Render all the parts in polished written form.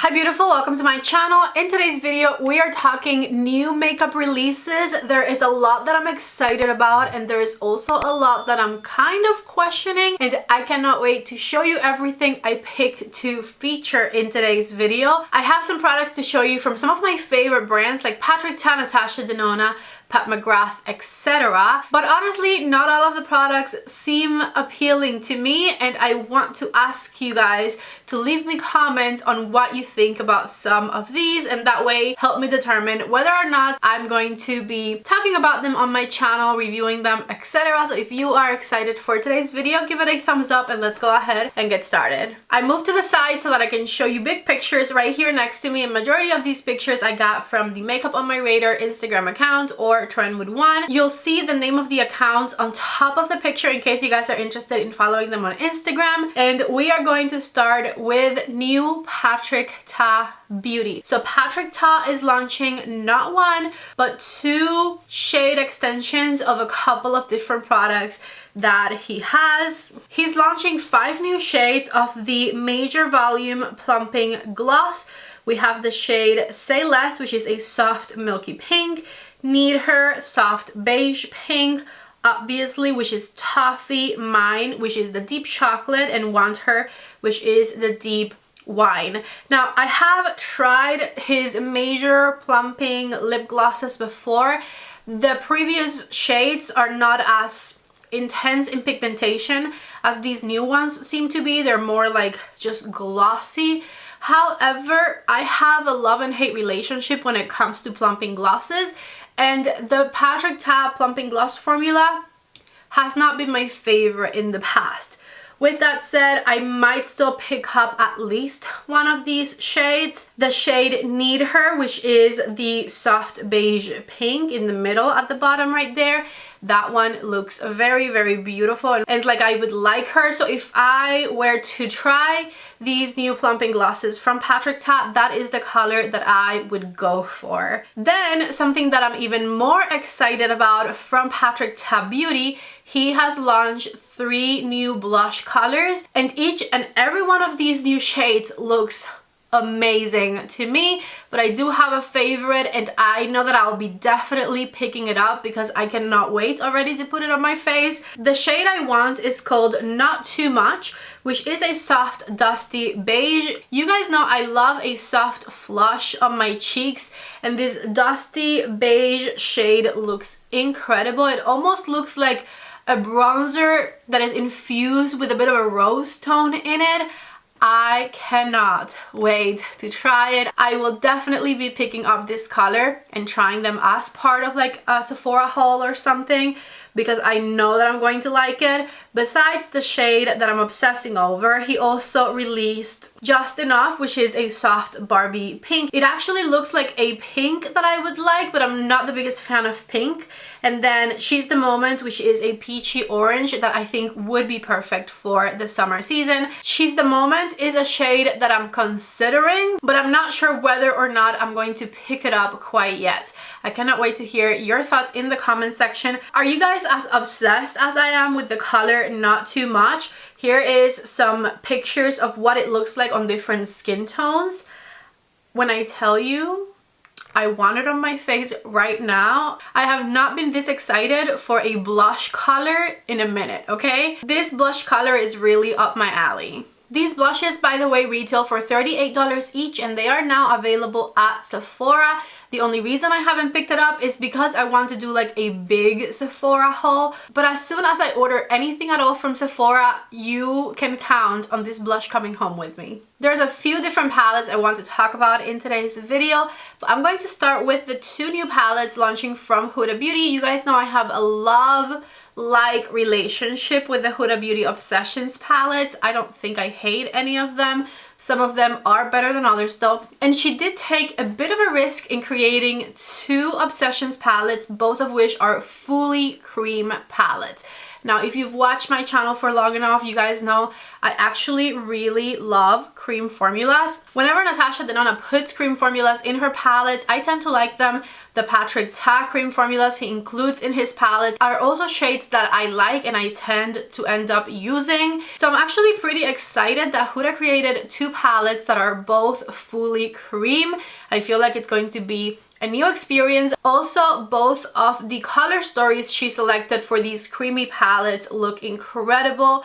Hi beautiful, welcome to my channel. In today's video we are talking new makeup releases. There is a lot that I'm excited about and there is also a lot that I'm kind of questioning, and I cannot wait to show you everything I picked to feature in today's video. I have some products to show you from some of my favorite brands like Patrick Ta, Natasha, Denona'S, McGrath, etc. But honestly, not all of the products seem appealing to me, and I want to ask you guys to leave me comments on what you think about some of these, and that way help me determine whether or not I'm going to be talking about them on my channel, reviewing them, etc. So if you are excited for today's video, give it a thumbs up and let's go ahead and get started. I moved to the side so that I can show you big pictures right here next to me, and majority of these pictures I got from the Makeup on My Radar Instagram account or Trend with One. You'll see the name of the account on top of the picture in case you guys are interested in following them on Instagram. And we are going to start with new Patrick Ta Beauty. So Patrick Ta is launching not one but two shade extensions of a couple of different products that he has. He's launching 5 new shades of the Major Volume Plumping Gloss. We have the shade Say Less, which is a soft milky pink, Need Her, soft beige pink, Obviously, which is Toffee Mine, which is the deep chocolate, and Want Her, which is the deep wine. Now, I have tried his Major Plumping lip glosses before. The previous shades are not as intense in pigmentation as these new ones seem to be. They're more like just glossy. However, I have a love and hate relationship when it comes to plumping glosses, and the Patrick Ta plumping gloss formula has not been my favorite in the past. With that said, I might still pick up at least one of these shades. The shade Need Her, which is the soft beige pink in the middle at the bottom right there. That one looks very, very beautiful and like I would like her. So if I were to try these new plumping glosses from Patrick Ta, that is the color that I would go for. Then something that I'm even more excited about from Patrick Ta Beauty, he has launched 3 new blush colors, and each and every one of these new shades looks amazing to me, but I do have a favorite and I know that I'll be definitely picking it up because I cannot wait already to put it on my face. The shade I want is called Not Too Much, which is a soft dusty beige. You guys know I love a soft flush on my cheeks, and this dusty beige shade looks incredible. It almost looks like a bronzer that is infused with a bit of a rose tone in it. I cannot wait to try it. I will definitely be picking up this color and trying them as part of like a Sephora haul or something, because I know that I'm going to like it. Besides the shade that I'm obsessing over, he also released Just Enough, which is a soft Barbie pink. It actually looks like a pink that I would like, but I'm not the biggest fan of pink. And then She's the Moment, which is a peachy orange that I think would be perfect for the summer season. She's the Moment is a shade that I'm considering, but I'm not sure whether or not I'm going to pick it up quite yet. I cannot wait to hear your thoughts in the comment section. Are you guys as obsessed as I am with the color Not Too Much? Here is some pictures of what it looks like on different skin tones. When I tell you, I want it on my face right now. I have not been this excited for a blush color in a minute, okay? This blush color is really up my alley. These blushes, by the way, retail for $38 each, and they are now available at Sephora. The only reason I haven't picked it up is because I want to do like a big Sephora haul. But as soon as I order anything at all from Sephora, you can count on this blush coming home with me. There's a few different palettes I want to talk about in today's video, but I'm going to start with the 2 new palettes launching from Huda Beauty. You guys know I have a love-like relationship with the Huda Beauty Obsessions palettes. I don't think I hate any of them. Some of them are better than others though. And she did take a bit of a risk in creating 2 Obsessions palettes, both of which are fully cream palettes. Now, if you've watched my channel for long enough, you guys know I actually really love cream formulas. Whenever Natasha Denona puts cream formulas in her palettes, I tend to like them. The Patrick Ta cream formulas he includes in his palettes are also shades that I like and I tend to end up using. So I'm actually pretty excited that Huda created two palettes that are both fully cream. I feel like it's going to be a new experience. Also, both of the color stories she selected for these creamy palettes look incredible.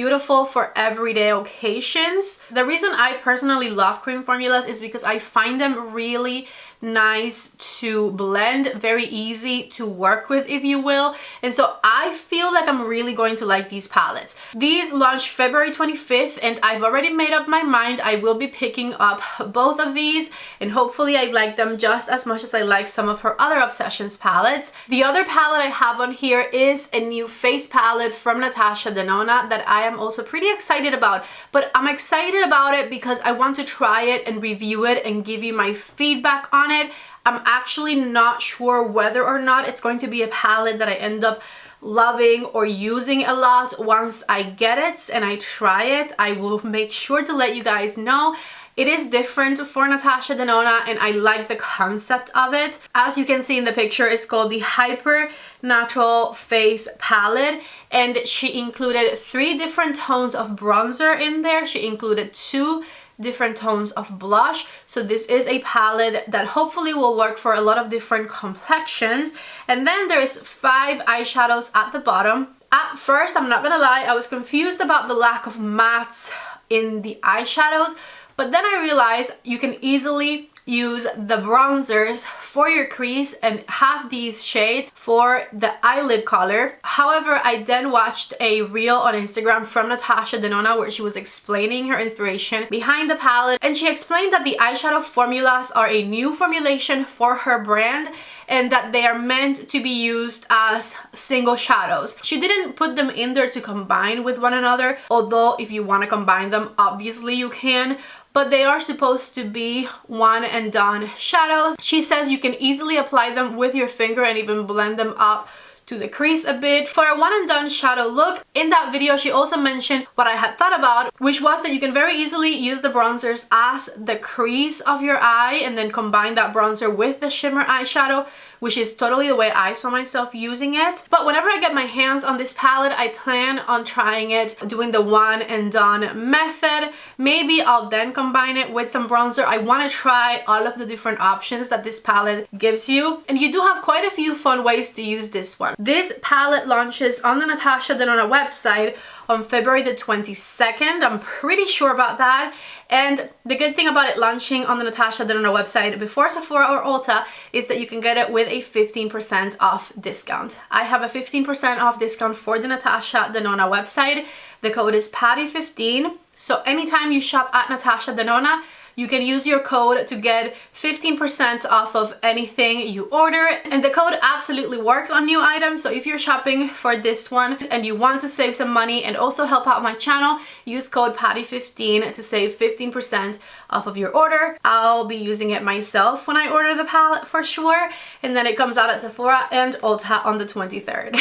Beautiful for everyday occasions. The reason I personally love cream formulas is because I find them really nice to blend, very easy to work with, if you will, and so I feel like I'm really going to like these palettes. These launched February 25th and I've already made up my mind. I will be picking up both of these and hopefully I like them just as much as I like some of her other Obsessions palettes. The other palette I have on here is a new face palette from Natasha Denona that I am also pretty excited about, but I'm excited about it because I want to try it and review it and give you my feedback on it. I'm actually not sure whether or not it's going to be a palette that I end up loving or using a lot. Once I get it and I try it, I will make sure to let you guys know. It is different for Natasha Denona and I like the concept of it. As you can see in the picture, it's called the Hyper Natural Face Palette and she included 3 different tones of bronzer in there. She included 2 different tones of blush. So this is a palette that hopefully will work for a lot of different complexions. And then there's 5 eyeshadows at the bottom. At first, I'm not gonna lie, I was confused about the lack of mattes in the eyeshadows, but then I realized you can easily use the bronzers for your crease and have these shades for the eyelid color. However, I then watched a reel on Instagram from Natasha Denona where she was explaining her inspiration behind the palette, and she explained that the eyeshadow formulas are a new formulation for her brand and that they are meant to be used as single shadows. She didn't put them in there to combine with one another, although if you want to combine them, obviously you can, but they are supposed to be one and done shadows. She says you can easily apply them with your finger and even blend them up to the crease a bit for a one and done shadow look. In that video, she also mentioned what I had thought about, which was that you can very easily use the bronzers as the crease of your eye and then combine that bronzer with the shimmer eyeshadow, which is totally the way I saw myself using it. But whenever I get my hands on this palette, I plan on trying it, doing the one and done method. Maybe I'll then combine it with some bronzer. I want to try all of the different options that this palette gives you. And you do have quite a few fun ways to use this one. This palette launches on the Natasha Denona website on February the 22nd. I'm pretty sure about that. And the good thing about it launching on the Natasha Denona website before Sephora or Ulta is that you can get it with a 15% off discount. I have a 15% off discount for the Natasha Denona website. The code is PATTY15. So anytime you shop at Natasha Denona, you can use your code to get 15% off of anything you order. And the code absolutely works on new items. So if you're shopping for this one and you want to save some money and also help out my channel, use code PATTY15 to save 15% off of your order. I'll be using it myself when I order the palette for sure. And then it comes out at Sephora and Ulta on the 23rd.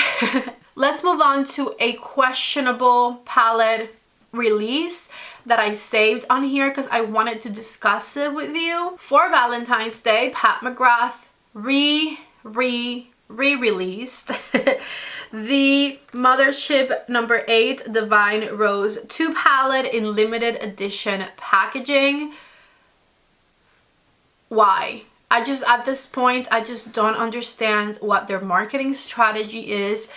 Let's move on to a questionable palette release that I saved on here because I wanted to discuss it with you. For Valentine's Day, Pat McGrath re-released the Mothership number 8 Divine Rose 2 palette in limited edition packaging. Why? At this point, I just don't understand what their marketing strategy is.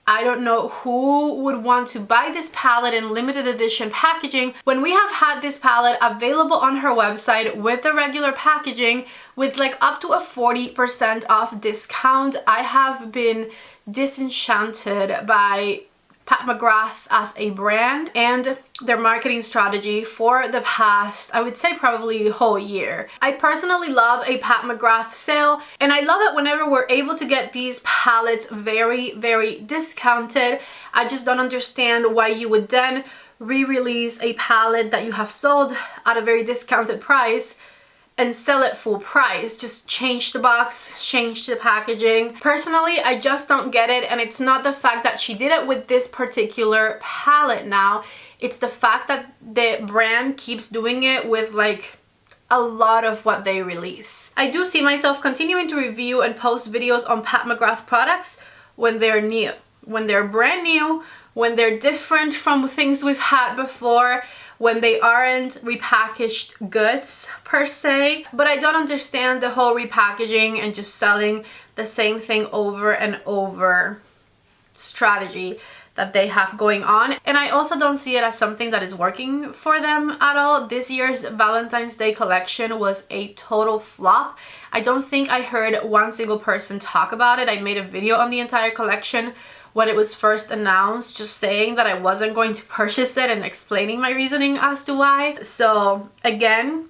I don't know who would want to buy this palette in limited edition packaging when we have had this palette available on her website with the regular packaging with like up to a 40% off discount. I have been disenchanted by Pat McGrath as a brand and their marketing strategy for the past, I would say probably the whole year. I personally love a Pat McGrath sale and I love it whenever we're able to get these palettes very, very discounted. I just don't understand why you would then re-release a palette that you have sold at a very discounted price and sell it full price. Just change the box, change the packaging. Personally, I just don't get it, and it's not the fact that she did it with this particular palette now. It's the fact that the brand keeps doing it with like a lot of what they release. I do see myself continuing to review and post videos on Pat McGrath products when they're new, when they're brand new, when they're different from things we've had before, when they aren't repackaged goods per se. But I don't understand the whole repackaging and just selling the same thing over and over strategy that they have going on. And I also don't see it as something that is working for them at all. This year's Valentine's Day collection was a total flop. I don't think I heard one single person talk about it. I made a video on the entire collection when it was first announced, just saying that I wasn't going to purchase it and explaining my reasoning as to why. So again,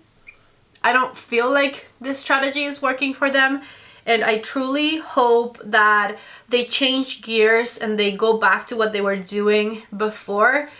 I don't feel like this strategy is working for them, and I truly hope that they change gears and they go back to what they were doing before,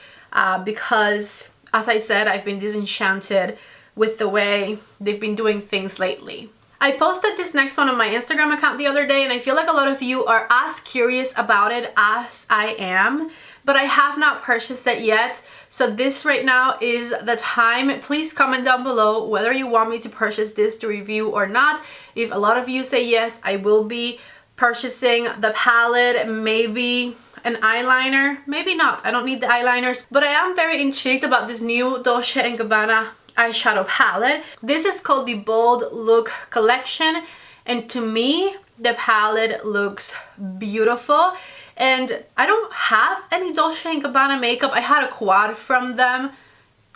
because as I said, I've been disenchanted with the way they've been doing things lately. I posted this next one on my Instagram account the other day, and I feel like a lot of you are as curious about it as I am, but I have not purchased it yet. So this right now is the time. Please comment down below whether you want me to purchase this to review or not. If a lot of you say yes, I will be purchasing the palette, maybe an eyeliner, maybe not. I don't need the eyeliners, but I am very intrigued about this new Dolce & Gabbana eyeshadow palette. This is called the Bold Look collection, and to me the palette looks beautiful. And I don't have any Dolce & Gabbana makeup. I had a quad from them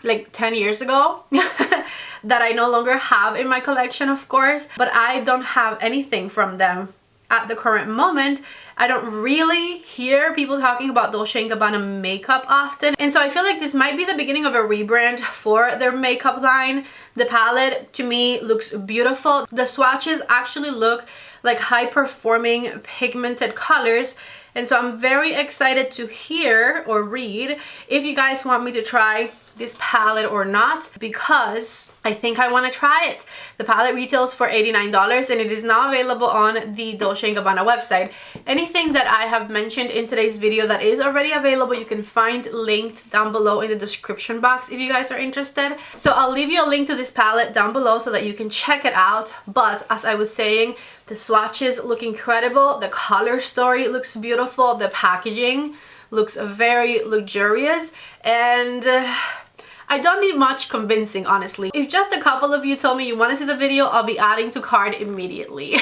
like 10 years ago that I no longer have in my collection, of course, but I don't have anything from them at the current moment. I don't really hear people talking about Dolce & Gabbana makeup often, and so I feel like this might be the beginning of a rebrand for their makeup line. The palette to me looks beautiful. The swatches actually look like high-performing pigmented colors, and so I'm very excited to hear or read if you guys want me to try this palette or not, because I think I want to try it. The palette retails for $89 and it is now available on the Dolce & Gabbana website. Anything that I have mentioned in today's video that is already available, you can find linked down below in the description box if you guys are interested. So I'll leave you a link to this palette down below so that you can check it out. But as I was saying, the swatches look incredible, the color story looks beautiful, the packaging looks very luxurious, and I don't need much convincing, honestly. If just a couple of you told me you want to see the video, I'll be adding to cart immediately.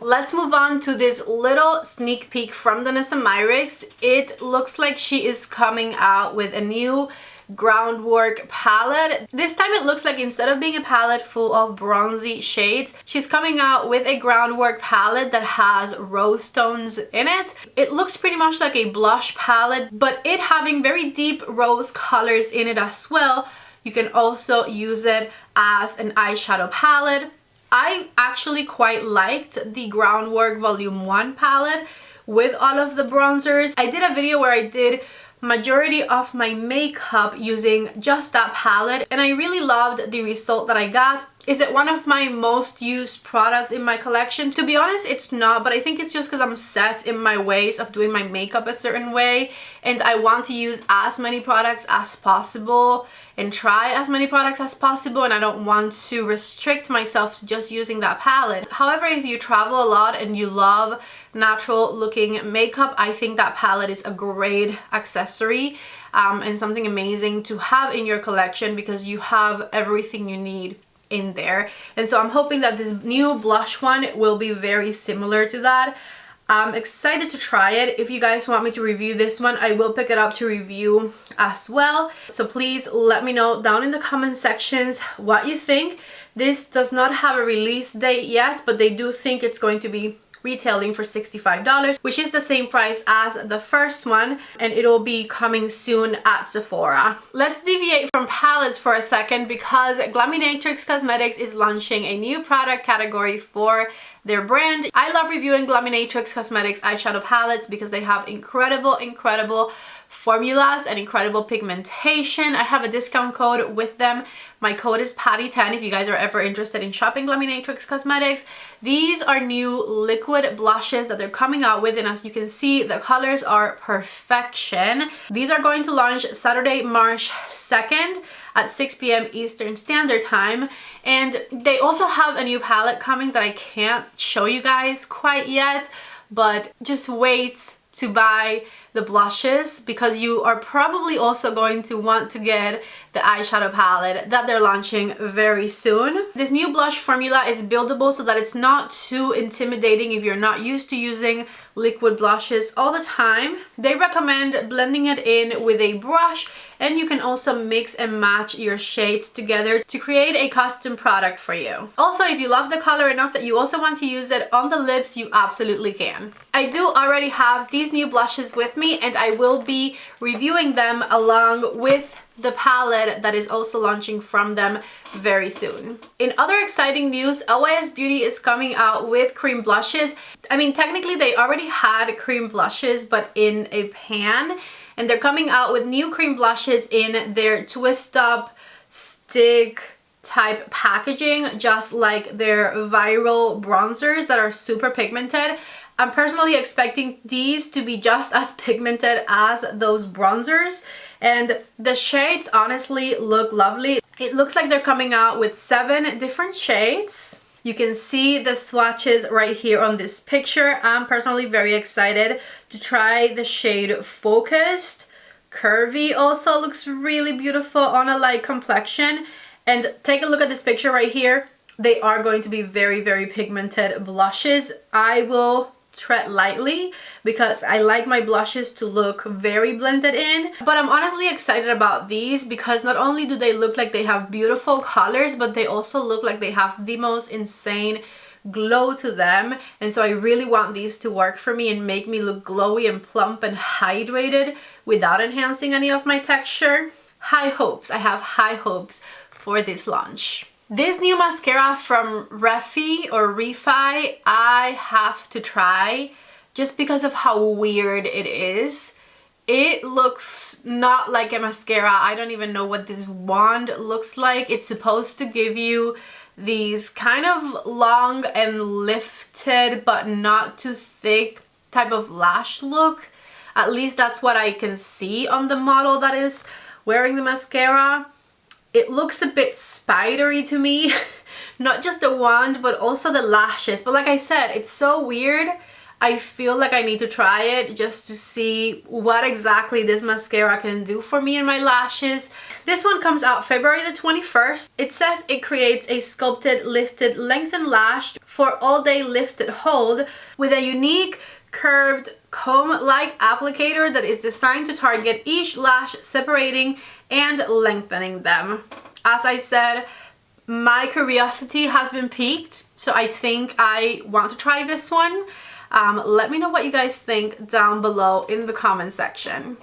Let's move on to this little sneak peek from Dessa Myx. It looks like she is coming out with a new groundwork palette. This time it looks like instead of being a palette full of bronzy shades, she's coming out with a groundwork palette that has rose tones in it. It looks pretty much like a blush palette, but it having very deep rose colors in it as well. You can also use it as an eyeshadow palette. I actually quite liked the Groundwork Volume 1 palette with all of the bronzers. I did a video where I did majority of my makeup using just that palette, and I really loved the result that I got. Is it one of my most used products in my collection? To be honest, it's not, but I think it's just because I'm set in my ways of doing my makeup a certain way, and I want to use as many products as possible and try as many products as possible, and I don't want to restrict myself to just using that palette. However, if you travel a lot and you love natural looking makeup, I think that palette is a great accessory and something amazing to have in your collection, because you have everything you need in there. And so I'm hoping that this new blush one will be very similar to that. I'm excited to try it. If you guys want me to review this one, I will pick it up to review as well. So please let me know down in the comment sections what you think. This does not have a release date yet, but they do think it's going to be retailing for $65, which is the same price as the first one, and it'll be coming soon at Sephora. Let's deviate from palettes for a second, because Gabanna Cosmetics is launching a new product category for their brand. I love reviewing Gabanna Cosmetics eyeshadow palettes because they have incredible formulas and incredible pigmentation. I have a discount code with them. My code is PATTY10 if you guys are ever interested in shopping Laminatrix Cosmetics. These are new liquid blushes that they're coming out with, and as you can see, the colors are perfection. These are going to launch Saturday, March 2nd at 6 p.m. Eastern Standard Time. And they also have a new palette coming that I can't show you guys quite yet, but just wait to buy the blushes because you are probably also going to want to get the eyeshadow palette that they're launching very soon. This new blush formula is buildable so that it's not too intimidating if you're not used to using liquid blushes all the time. They recommend blending it in with a brush, and you can also mix and match your shades together to create a custom product for you. Also, if you love the color enough that you also want to use it on the lips, you absolutely can. I do already have these new blushes with me, and I will be reviewing them along with the palette that is also launching from them very soon. In other exciting news, Lys Beauty is coming out with cream blushes. I mean, technically they already had cream blushes, but in a pan, and they're coming out with new cream blushes in their twist up stick type packaging, just like their viral bronzers that are super pigmented. I'm personally expecting these to be just as pigmented as those bronzers, and the shades honestly look lovely. It looks like they're coming out with 7 different shades. You can see the swatches right here on this picture. I'm personally very excited to try the shade Focused. Curvy also looks really beautiful on a light complexion. And take a look at this picture right here. They are going to be very, very pigmented blushes. I will tread lightly because I like my blushes to look very blended in, but I'm honestly excited about these because not only do they look like they have beautiful colors, but they also look like they have the most insane glow to them. And so I really want these to work for me and make me look glowy and plump and hydrated without enhancing any of my texture. High hopes. I have high hopes for this launch. This new mascara from Refy or Refy, I have to try just because of how weird it is. It looks not like a mascara. I don't even know what this wand looks like. It's supposed to give you these kind of long and lifted but not too thick type of lash look. At least that's what I can see on the model that is wearing the mascara. It looks a bit spidery to me, not just the wand, but also the lashes. But like I said, it's so weird. I feel like I need to try it just to see what exactly this mascara can do for me and my lashes. This one comes out February the 21st. It says it creates a sculpted, lifted, lengthened lash for all-day lifted hold with a unique curved comb-like applicator that is designed to target each lash, separating and lengthening them. As I said, my curiosity has been piqued, so I think I want to try this one. Let me know what you guys think down below in the comment section.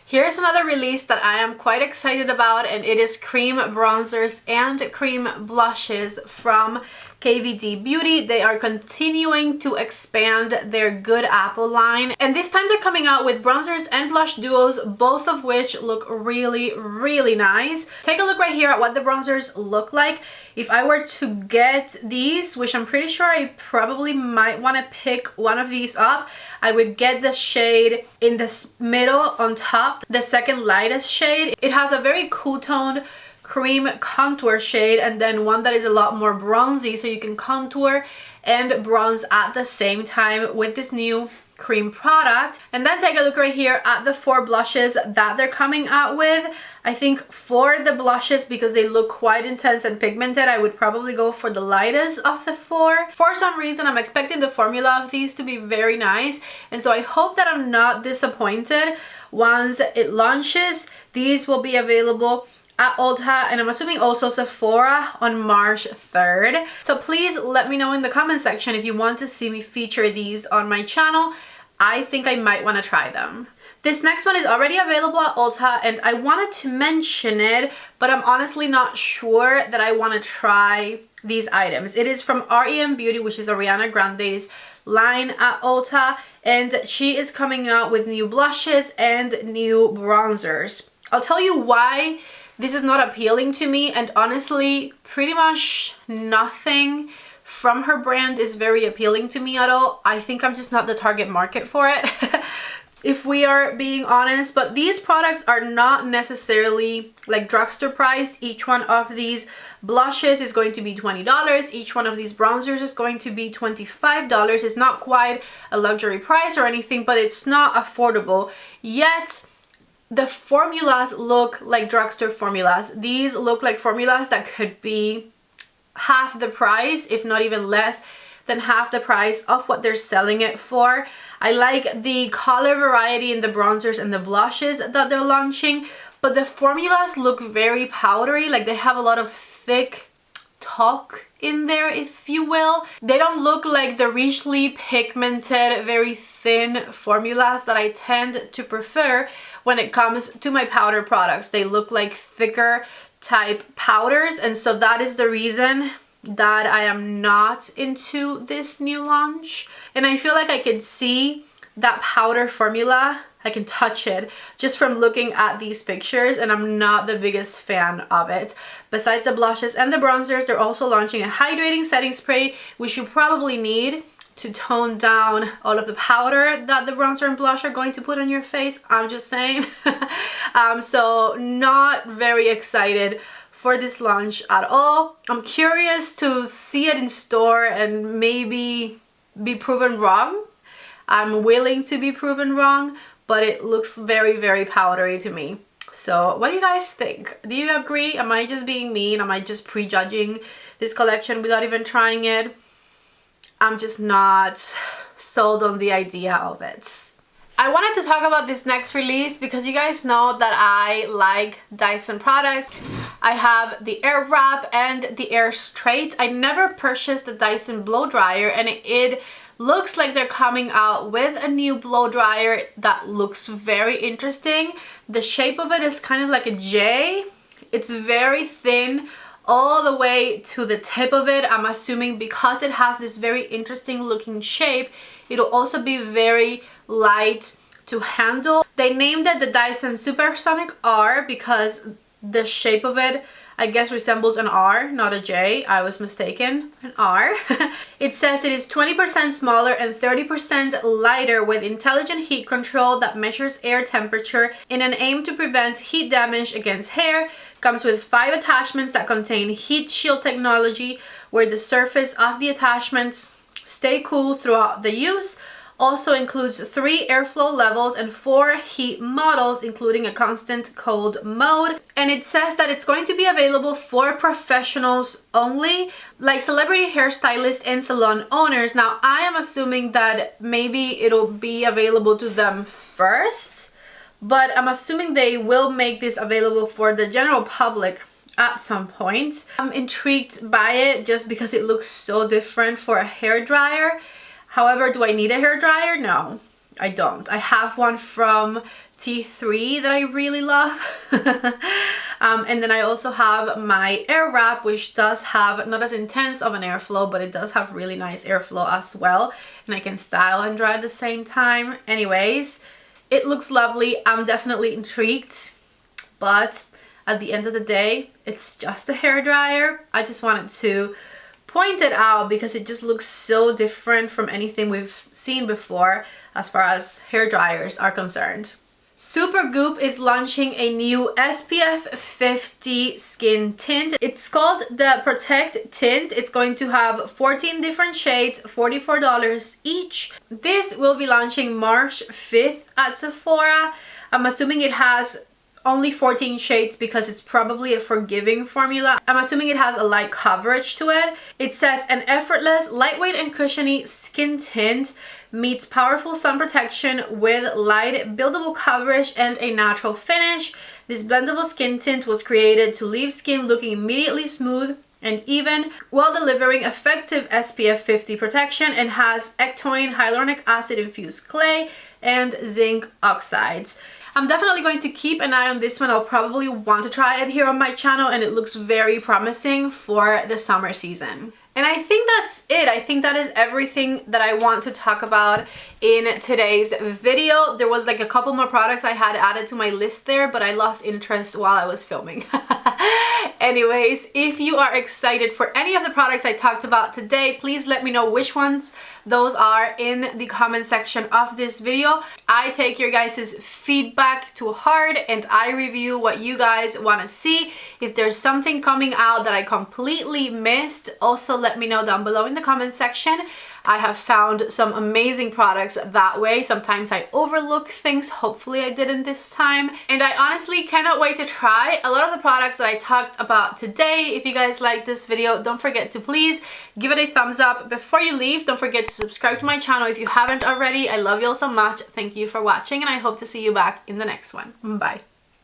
Here's another release that I am quite excited about, and it is cream bronzers and cream blushes from KVD Beauty. They are continuing to expand their Good Apple line, and this time they're coming out with bronzers and blush duos, both of which look really, really nice. Take a look right here at what the bronzers look like. If I were to get these, which I'm pretty sure I probably might want to pick one of these up, I would get the shade in the middle on top, the second lightest shade. It has a very cool toned cream contour shade, and then one that is a lot more bronzy, so you can contour and bronze at the same time with this new cream product. And then take a look right here at the 4 blushes that they're coming out with. I think for the blushes, because they look quite intense and pigmented, I would probably go for the lightest of the 4. For some reason, I'm expecting the formula of these to be very nice, and so I hope that I'm not disappointed. Once it launches, these will be available at Ulta, and I'm assuming also Sephora on March 3rd. So please let me know in the comment section if you want to see me feature these on my channel. I think I might want to try them. This next one is already available at Ulta, and I wanted to mention it, but I'm honestly not sure that I want to try these items. It is from REM Beauty, which is Ariana Grande's line at Ulta, and she is coming out with new blushes and new bronzers. I'll tell you why this is not appealing to me, and honestly pretty much nothing from her brand is very appealing to me at all. I think I'm just not the target market for it. If we are being honest, but these products are not necessarily like drugstore price. Each one of these blushes is going to be $20. Each one of these bronzers is going to be $25. It's not quite a luxury price or anything, but it's not affordable. Yet the formulas look like drugstore formulas. These look like formulas that could be half the price, if not even less than half the price of what they're selling it for. I like the color variety in the bronzers and the blushes that they're launching, but the formulas look very powdery, like they have a lot of thick talc in there, if you will. They don't look like the richly pigmented, very thin formulas that I tend to prefer when it comes to my powder products. They look like thicker type powders, and so that is the reason that I am not into this new launch. And I feel like I can see that powder formula, I can touch it just from looking at these pictures, and I'm not the biggest fan of it. Besides the blushes and the bronzers, they're also launching a hydrating setting spray, which you probably need to tone down all of the powder that the bronzer and blush are going to put on your face. I'm just saying. So not very excited for this launch at all. I'm curious to see it in store and maybe be proven wrong. I'm willing to be proven wrong, but it looks very, very powdery to me. So what do you guys think? Do you agree? Am I just being mean? Am I just prejudging this collection without even trying it? I'm just not sold on the idea of it. I wanted to talk about this next release because you guys know that I like Dyson products. I have the Air Wrap and the Air Straight. I never purchased the Dyson blow dryer, and it looks like they're coming out with a new blow dryer that looks very interesting. The shape of it is kind of like a J. It's very thin all the way to the tip of it. I'm assuming because it has this very interesting looking shape, it'll also be very light to handle. They named it the Dyson Supersonic R because the shape of it, I guess, resembles an R, not a J. I was mistaken, an R. It says it is 20% smaller and 30% lighter with intelligent heat control that measures air temperature in an aim to prevent heat damage against hair. Comes with 5 attachments that contain heat shield technology where the surface of the attachments stay cool throughout the use. Also includes 3 airflow levels and 4 heat models, including a constant cold mode. And it says that it's going to be available for professionals only, like celebrity hairstylists and salon owners. Now, I am assuming that maybe it'll be available to them first, but I'm assuming they will make this available for the general public at some point. I'm intrigued by it just because it looks so different for a hairdryer. However, do I need a hairdryer? No, I don't. I have one from T3 that I really love. And then I also have my Air Wrap, which does have not as intense of an airflow, but it does have really nice airflow as well. And I can style and dry at the same time. Anyways, it looks lovely. I'm definitely intrigued, but at the end of the day, it's just a hairdryer. I just wanted to point it out because it just looks so different from anything we've seen before as far as hair dryers are concerned. Supergoop is launching a new SPF 50 skin tint. It's called the Protect Tint. It's going to have 14 different shades, $44 each. This will be launching March 5th at Sephora. I'm assuming it has only 14 shades because it's probably a forgiving formula. I'm assuming it has a light coverage to it. It says an effortless, lightweight and cushiony skin tint meets powerful sun protection with light buildable coverage and a natural finish. This blendable skin tint was created to leave skin looking immediately smooth and even while delivering effective SPF 50 protection, and has ectoine hyaluronic acid infused clay and zinc oxides. I'm definitely going to keep an eye on this one. I'll probably want to try it here on my channel, and it looks very promising for the summer season. And I think that's it. I think that is everything that I want to talk about in today's video. There was like a couple more products I had added to my list there, but I lost interest while I was filming. Anyways, if you are excited for any of the products I talked about today, please let me know which ones those are in the comment section of this video. I take your guys' feedback to heart and I review what you guys want to see. If there's something coming out that I completely missed, also let me know down below in the comment section. I have found some amazing products that way. Sometimes I overlook things. Hopefully I didn't this time. And I honestly cannot wait to try a lot of the products that I talked about today. If you guys like this video, don't forget to please give it a thumbs up. Before you leave, don't forget to subscribe to my channel if you haven't already. I love you all so much. Thank you for watching and I hope to see you back in the next one. Bye.